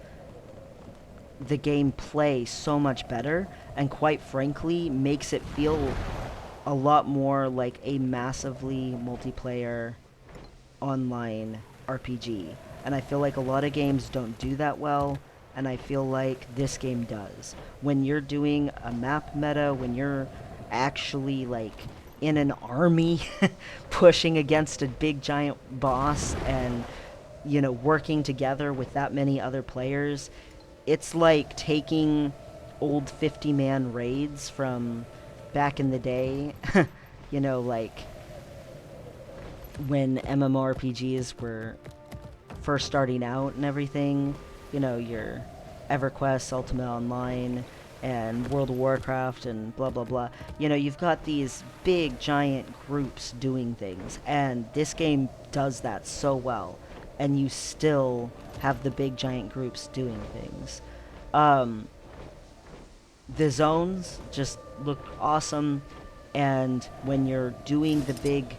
A: the game play so much better, and quite frankly makes it feel a lot more like a massively multiplayer online RPG. And I feel like a lot of games don't do that well, and I feel like this game does. When you're doing a map meta, when you're actually like in an army pushing against a big giant boss and, you know, working together with that many other players, it's like taking old 50-man raids from back in the day, you know, like when MMORPGs were first starting out and everything, you know, your EverQuest, Ultima Online, and World of Warcraft, and blah blah blah. You know, you've got these big giant groups doing things, and this game does that so well, and you still have the big giant groups doing things. The zones just look awesome, and when you're doing the big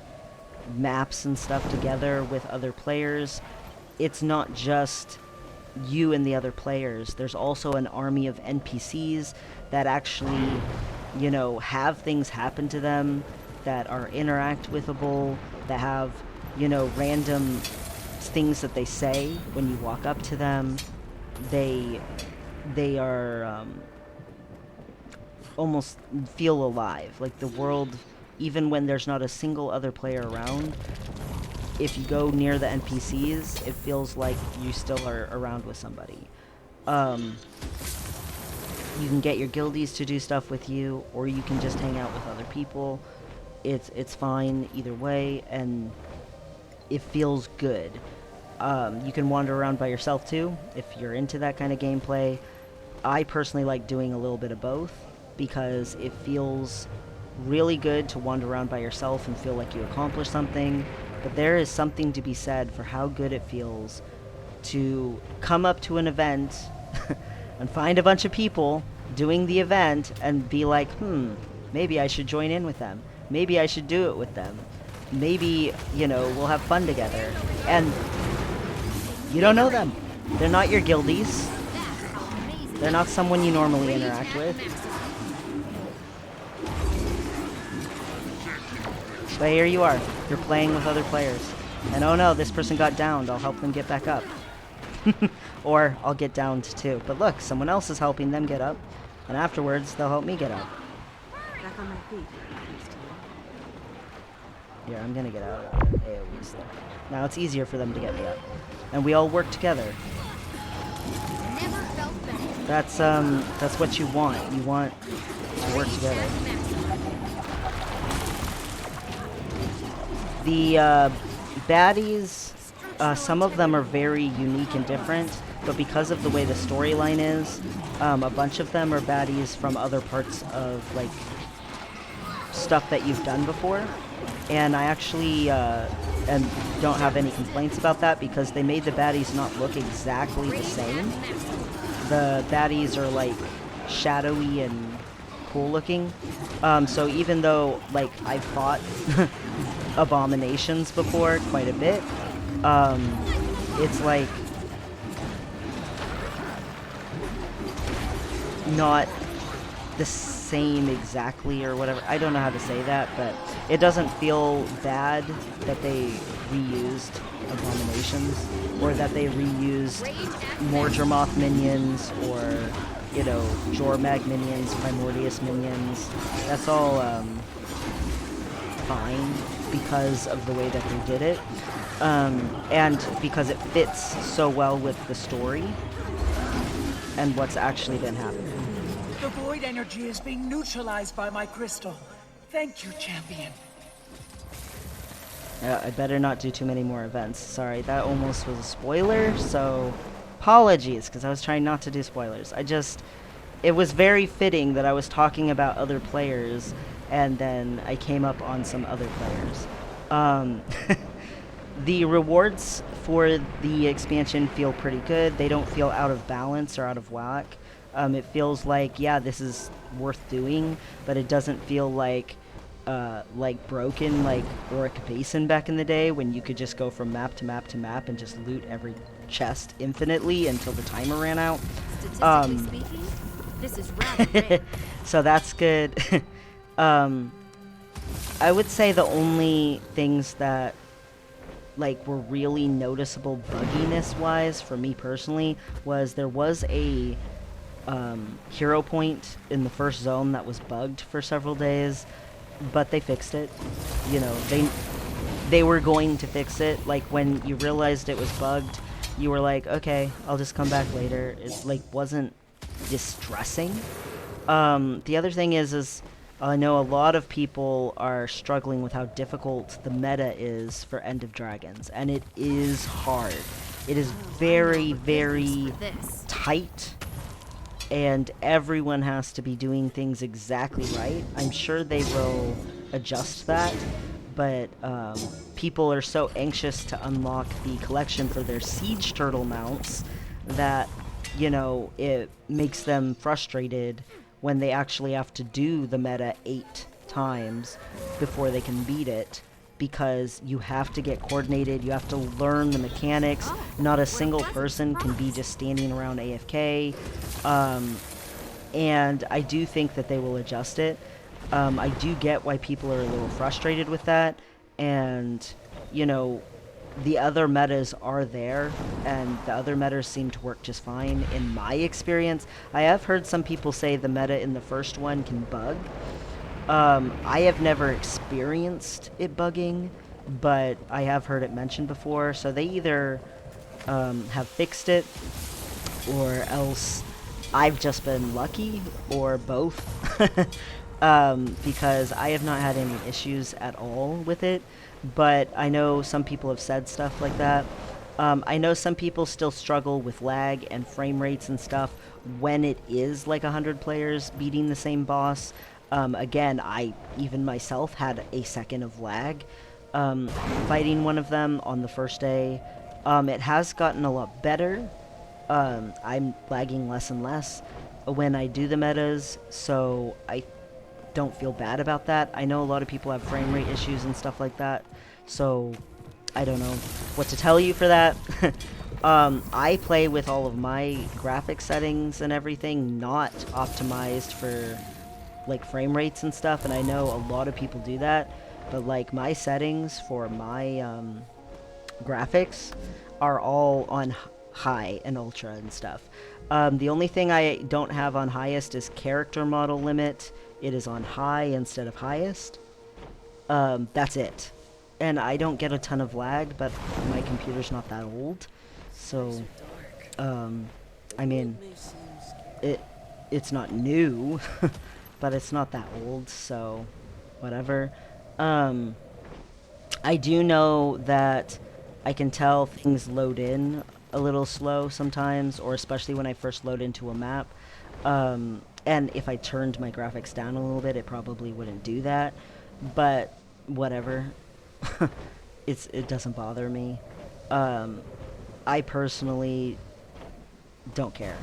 A: maps and stuff together with other players, it's not just you and the other players. There's also an army of NPCs that actually, you know, have things happen to them that are interact withable, that have, you know, random things that they say when you walk up to them. They are almost feel alive. Like the world, even when there's not a single other player around, if you go near the NPCs, it feels like you still are around with somebody. You can get your guildies to do stuff with you, or you can just hang out with other people. It's fine either way, and it feels good. You can wander around by yourself too, if you're into that kind of gameplay. I personally like doing a little bit of both, because it feels really good to wander around by yourself and feel like you accomplished something, but there is something to be said for how good it feels to come up to an event and find a bunch of people doing the event and be like, maybe I should join in with them. Maybe I should do it with them. Maybe, you know, we'll have fun together. And you don't know them. They're not your guildies. They're not someone you normally interact with. But here you are. You're playing with other players. And oh no, this person got downed. I'll help them get back up. Or I'll get downed too. But look, someone else is helping them get up. And afterwards, they'll help me get up.
E: Back on my feet.
A: Here, I'm gonna get out of AoE stuff. Now it's easier for them to get me up. And we all work together. That's what you want. You want to work together. The baddies, some of them are very unique and different, but because of the way the storyline is, a bunch of them are baddies from other parts of, like, stuff that you've done before. And I actually and don't have any complaints about that, because they made the baddies not look exactly the same. The baddies are, like, shadowy and cool looking. So even though, like, I've fought abominations before quite a bit, it's like not the same exactly or whatever. I don't know how to say that, but it doesn't feel bad that they reused abominations, or that they reused more Dromoth minions, or, you know, Jormag minions, Primordius minions. That's all fine because of the way that they did it, and because it fits so well with the story and what's actually been happening.
F: The void energy is being neutralized by my crystal. Thank you, champion.
A: I better not do too many more events. Sorry, that almost was a spoiler, so apologies, because I was trying not to do spoilers. It was very fitting that I was talking about other players, and then I came up on some other players. The rewards for the expansion feel pretty good. They don't feel out of balance or out of whack. It feels like, yeah, this is worth doing, but it doesn't feel like broken like Auric Basin back in the day, when you could just go from map to map to map and just loot every chest infinitely until the timer ran out.
D: Statistically speaking, this is rather rare.
A: So that's good. I would say the only things that like were really noticeable bugginess wise for me personally was there was a hero point in the first zone that was bugged for several days, but they fixed it. You know, they were going to fix it. Like when you realized it was bugged, you were like, okay, I'll just come back later. It like wasn't distressing. The other thing is I know a lot of people are struggling with how difficult the meta is for End of Dragons, and it is hard. It is very, very tight, and everyone has to be doing things exactly right. I'm sure they will adjust that, but people are so anxious to unlock the collection for their siege turtle mounts that, you know, it makes them frustrated when they actually have to do the meta 8 times before they can beat it, because you have to get coordinated, you have to learn the mechanics. Not a single person can be just standing around AFK, and I do think that they will adjust it. I do get why people are a little frustrated with that, and, you know, the other metas are there, and the other metas seem to work just fine in my experience. I have heard some people say the meta in the first one can bug. I have never experienced it bugging, but I have heard it mentioned before, so they either have fixed it, or else I've just been lucky, or both. Because I have not had any issues at all with it. But I know some people have said stuff like that. I know some people still struggle with lag and frame rates and stuff when it is like 100 players beating the same boss. Again, I even myself had a second of lag fighting one of them on the first day. It has gotten a lot better. I'm lagging less and less when I do the metas, so I don't feel bad about that. I know a lot of people have frame rate issues and stuff like that, so I don't know what to tell you for that. I play with all of my graphic settings and everything not optimized for like frame rates and stuff, and I know a lot of people do that, but like my settings for my graphics are all on high and ultra and stuff. The only thing I don't have on highest is character model limit. It is on high instead of highest. That's it. And I don't get a ton of lag, but my computer's not that old. So, I mean, it's not new, but it's not that old, so whatever. I do know that I can tell things load in a little slow sometimes, or especially when I first load into a map. And if I turned my graphics down a little bit, it probably wouldn't do that. But whatever. It doesn't bother me. I personally don't care.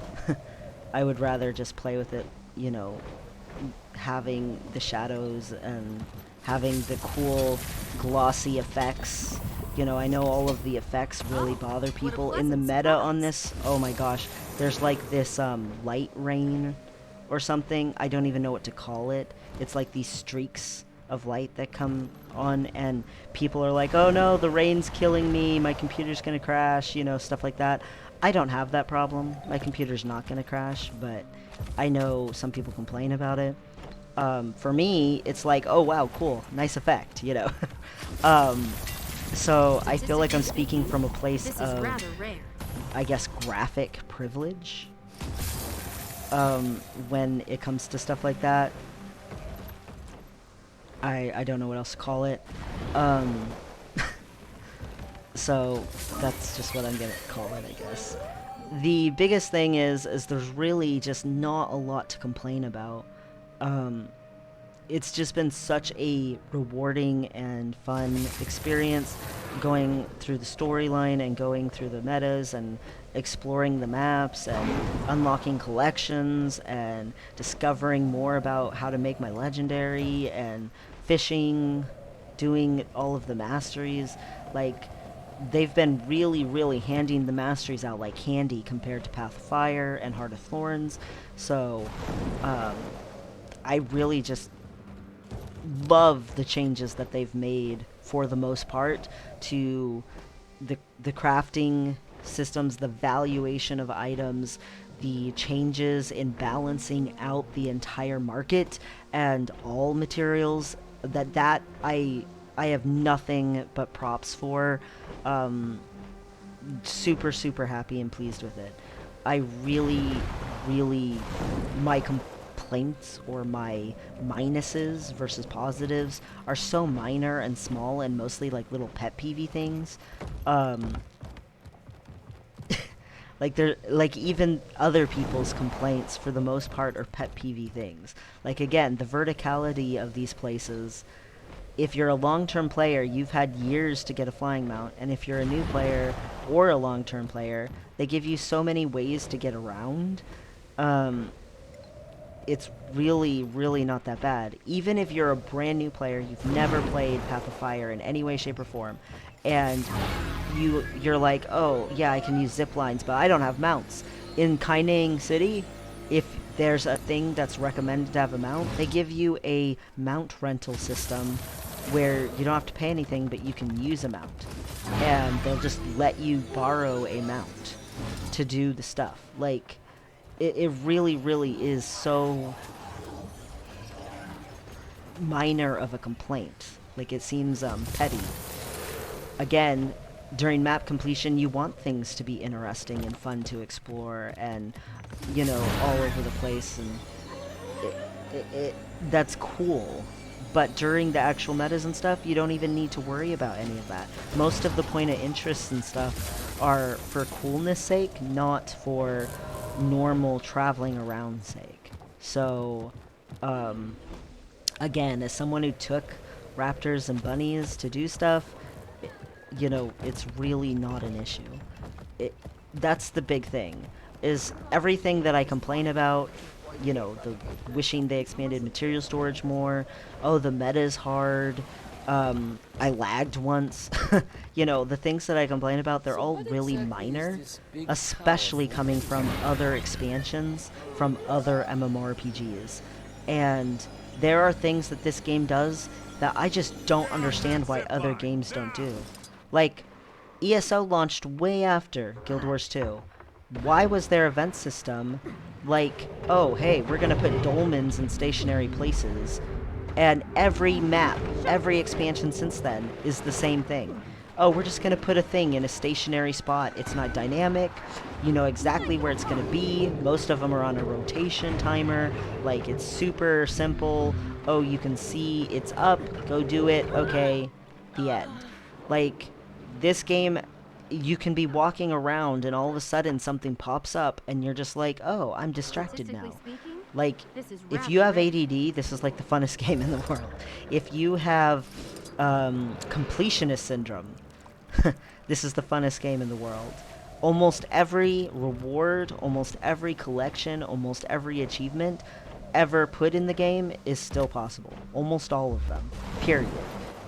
A: I would rather just play with it, you know, having the shadows and having the cool glossy effects. You know, I know all of the effects really bother people. In the meta on this, oh my gosh, there's like this light rain or something. I don't even know what to call it. It's like these streaks of light that come on, and people are like, oh no, the rain's killing me, my computer's gonna crash, you know, stuff like that. I don't have that problem. My computer's not gonna crash, but I know some people complain about it. For me, it's like, oh wow, cool, nice effect, you know. So I feel like I'm speaking from a place of, I guess, graphic privilege when it comes to stuff like that. I don't know what else to call it. So that's just what I'm gonna call it, I guess. The biggest thing is there's really just not a lot to complain about. It's just been such a rewarding and fun experience going through the storyline and going through the metas and exploring the maps and unlocking collections and discovering more about how to make my legendary and fishing, doing all of the masteries. Like, they've been really handing the masteries out like candy compared to Path of Fire and Heart of Thorns. So I really just love the changes that they've made for the most part to the crafting systems, the valuation of items, the changes in balancing out the entire market and all materials. I have nothing but props for. Super, super happy and pleased with it. I really, really, my complaints or my minuses versus positives are so minor and small and mostly like little pet peevey things. Like they're like even other people's complaints for the most part are pet peevey things. Like again, the verticality of these places. If you're a long-term player, you've had years to get a flying mount, and if you're a new player or a long-term player, they give you so many ways to get around. It's really, really not that bad. Even if you're a brand new player, you've never played Path of Fire in any way, shape, or form, and you're like, oh, yeah, I can use zip lines, but I don't have mounts. In Kaineng City, if there's a thing that's recommended to have a mount, they give you a mount rental system where you don't have to pay anything, but you can use a mount. And they'll just let you borrow a mount to do the stuff. Like, it really, really is so minor of a complaint. Like, it seems petty. Again, during map completion, you want things to be interesting and fun to explore and, you know, all over the place, and that's cool. But during the actual metas and stuff, you don't even need to worry about any of that. Most of the point of interest and stuff are for coolness sake, not for normal traveling around sake. So, again, as someone who took raptors and bunnies to do stuff, you know, it's really not an issue. That's the big thing, is everything that I complain about, you know, the wishing they expanded material storage more, oh, the meta's hard, I lagged once, you know, the things that I complain about, they're all really minor, especially coming from other expansions, from other MMORPGs. And there are things that this game does that I just don't understand why other games don't do. Like, ESO launched way after Guild Wars 2. Why was their event system like, oh, hey, we're gonna put dolmens in stationary places, and every map, every expansion since then is the same thing. Oh, we're just gonna put a thing in a stationary spot. It's not dynamic. You know exactly where it's gonna be. Most of them are on a rotation timer. Like, it's super simple. Oh, you can see it's up. Go do it. Okay, the end. Like, this game, you can be walking around and all of a sudden something pops up and you're just like, oh, I'm distracted now. Like, if you have ADD, this is like the funnest game in the world. If you have completionist syndrome, this is the funnest game in the world. Almost every reward, almost every collection, almost every achievement ever put in the game is still possible. Almost all of them, period.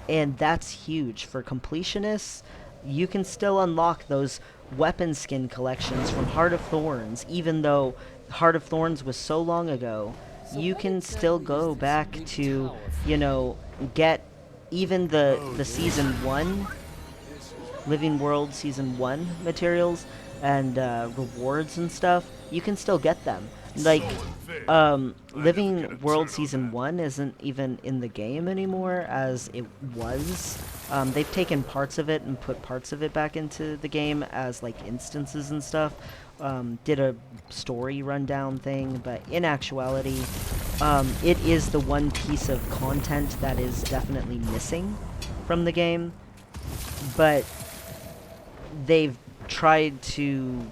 A: And that's huge. For completionists, you can still unlock those weapon skin collections from Heart of Thorns, even though Heart of Thorns was so long ago. You can still go back to, you know, get even the Season 1, Living World Season 1 materials and rewards and stuff. You can still get them. Like, Living World Season 1 isn't even in the game anymore as it was. They've taken parts of it and put parts of it back into the game as, like, instances and stuff. Did a story rundown thing, but in actuality, it is the one piece of content that is definitely missing from the game. But they've tried to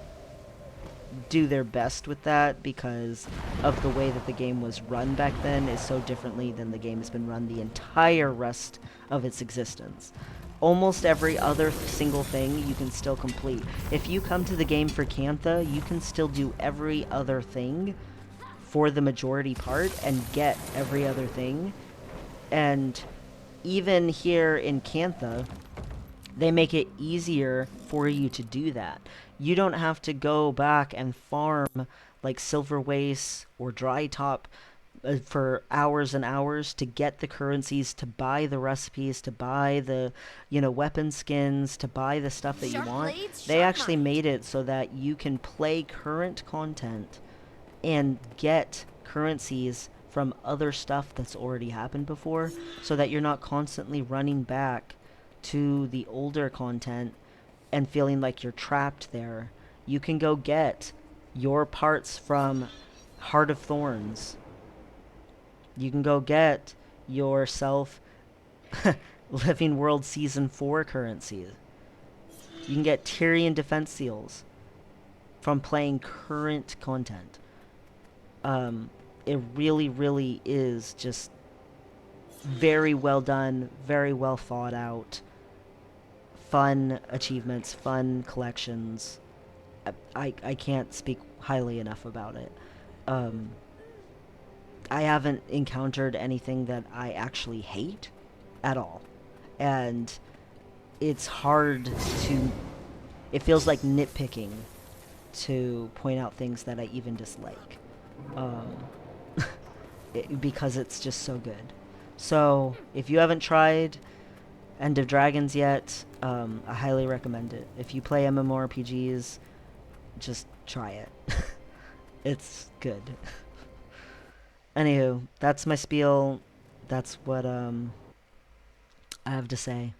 A: do their best with that because of the way that the game was run back then is so differently than the game has been run the entire rest of its existence. Almost every other single thing you can still complete. If you come to the game for Cantha, you can still do every other thing for the majority part and get every other thing. And even here in Cantha, they make it easier for you to do that. You don't have to go back and farm like Silver Waste or Dry Top for hours and hours to get the currencies, to buy the recipes, to buy the, weapon skins, to buy the stuff that you
D: Sharp
A: want.
D: blades,
A: They
D: sharp
A: actually
D: mind.
A: made it so that you can play current content and get currencies from other stuff that's already happened before, so that you're not constantly running back to the older content and feeling like you're trapped there. You can go get your parts from Heart of Thorns. You can go get yourself Living World Season 4 currencies. You can get Tyrion defense seals from playing current content. It really, really is just very well done, very well thought out, fun achievements, fun collections. I can't speak highly enough about it. I haven't encountered anything that I actually hate at all. And it's hard to... It feels like nitpicking to point out things that I even dislike. Because it's just so good. So, if you haven't tried End of Dragons yet, I highly recommend it. If you play MMORPGs, just try it. It's good. Anywho, that's my spiel. That's what I have to say.